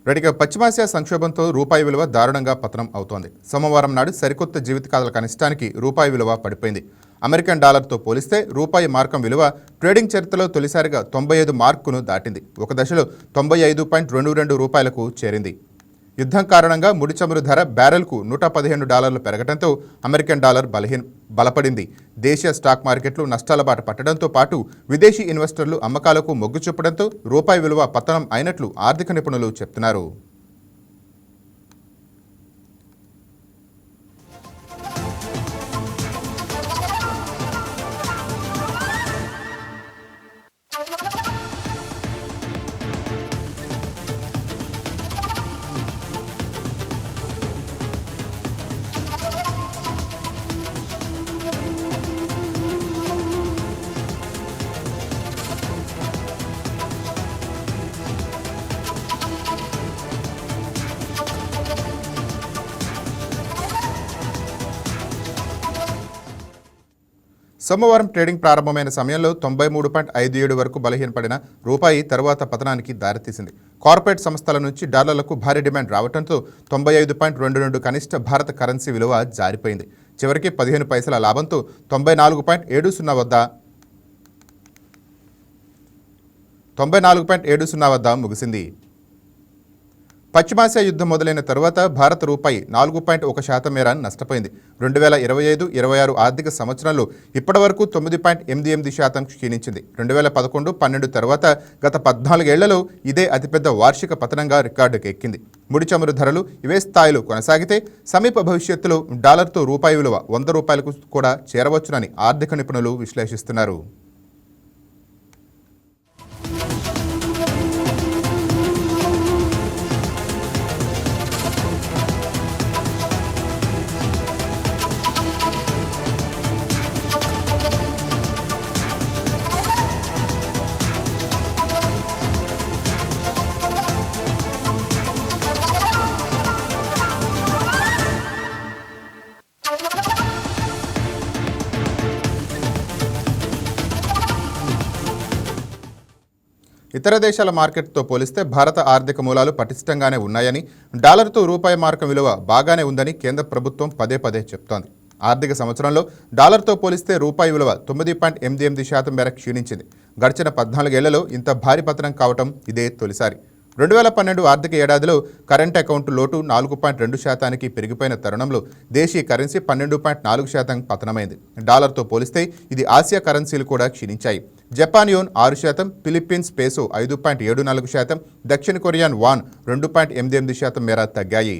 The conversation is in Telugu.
రెడ్డిగా పశ్చిమాసియా సంక్షోభంతో రూపాయి విలువ దారుణంగా పతనం అవుతోంది. సోమవారం నాడు సరికొత్త జీవితకాల కనిష్టానికి రూపాయి విలువ పడిపోయింది. అమెరికన్ డాలర్తో పోలిస్తే రూపాయి మార్కం విలువ ట్రేడింగ్ చరిత్రలో తొలిసారిగా 95 మార్కును దాటింది. ఒక దశలో 95.22 రూపాయలకు చేరింది. యుద్ధం కారణంగా ముడి చమురు ధర బ్యారెల్కు $115 పెరగడంతో అమెరికన్ డాలర్ బలపడింది. దేశీయ స్టాక్ మార్కెట్లు నష్టాల బాట పట్టడంతో పాటు విదేశీ ఇన్వెస్టర్లు అమ్మకాలకు మొగ్గు చూపడంతో రూపాయి విలువ పతనం అయినట్లు ఆర్థిక నిపుణులు చెప్తున్నారు. సోమవారం ట్రేడింగ్ ప్రారంభమైన సమయంలో 93.57 వరకు బలహీనపడిన రూపాయి తరువాత పతనానికి దారితీసింది. కార్పొరేట్ సంస్థల నుంచి డాలర్లకు భారీ డిమాండ్ రావడంతో 95.22 కనిష్ట భారత కరెన్సీ విలువ జారిపోయింది. చివరికి 15 పైసల లాభంతో 94.70 వద్ద ముగిసింది. పశ్చిమాసియా యుద్ధం మొదలైన తరువాత భారత రూపాయి 4.1% మేర నష్టపోయింది. 2025-26 ఆర్థిక సంవత్సరంలో ఇప్పటి వరకు 9.88% క్షీణించింది. 2011-12 తర్వాత గత 14 ఏళ్లలో ఇదే అతిపెద్ద వార్షిక పతనంగా రికార్డుకు ఎక్కింది. ముడి చమురు ధరలు ఇవే స్థాయిలో కొనసాగితే సమీప భవిష్యత్తులో డాలర్తో రూపాయి విలువ $100 కూడా చేరవచ్చునని ఆర్థిక నిపుణులు విశ్లేషిస్తున్నారు. ఇతర దేశాల మార్కెట్తో పోలిస్తే భారత ఆర్థిక మూలాలు పటిష్టంగానే ఉన్నాయని, డాలర్తో రూపాయి మార్కం విలువ బాగానే ఉందని కేంద్ర ప్రభుత్వం పదే చెప్తోంది. ఆర్థిక సంవత్సరంలో డాలర్తో పోలిస్తే రూపాయి విలువ 9.88% మేర క్షీణించింది. గడిచిన 14 ఏళ్లలో ఇంత భారీ పతనం కావటం ఇదే తొలిసారి. 2012 ఆర్థిక ఏడాదిలో కరెంట్ అకౌంట్ లోటు 4.2% పెరిగిపోయిన తరుణంలో దేశీయ కరెన్సీ 12.4% పతనమైంది. డాలర్తో పోలిస్తే ఇది ఆసియా కరెన్సీలు కూడా క్షీణించాయి. జపాన్ యోన్ 6%, ఫిలిప్పీన్స్ పేసో 5.74%, దక్షిణ కొరియాన్ వాన్ 2.88% మేర తగ్గాయి.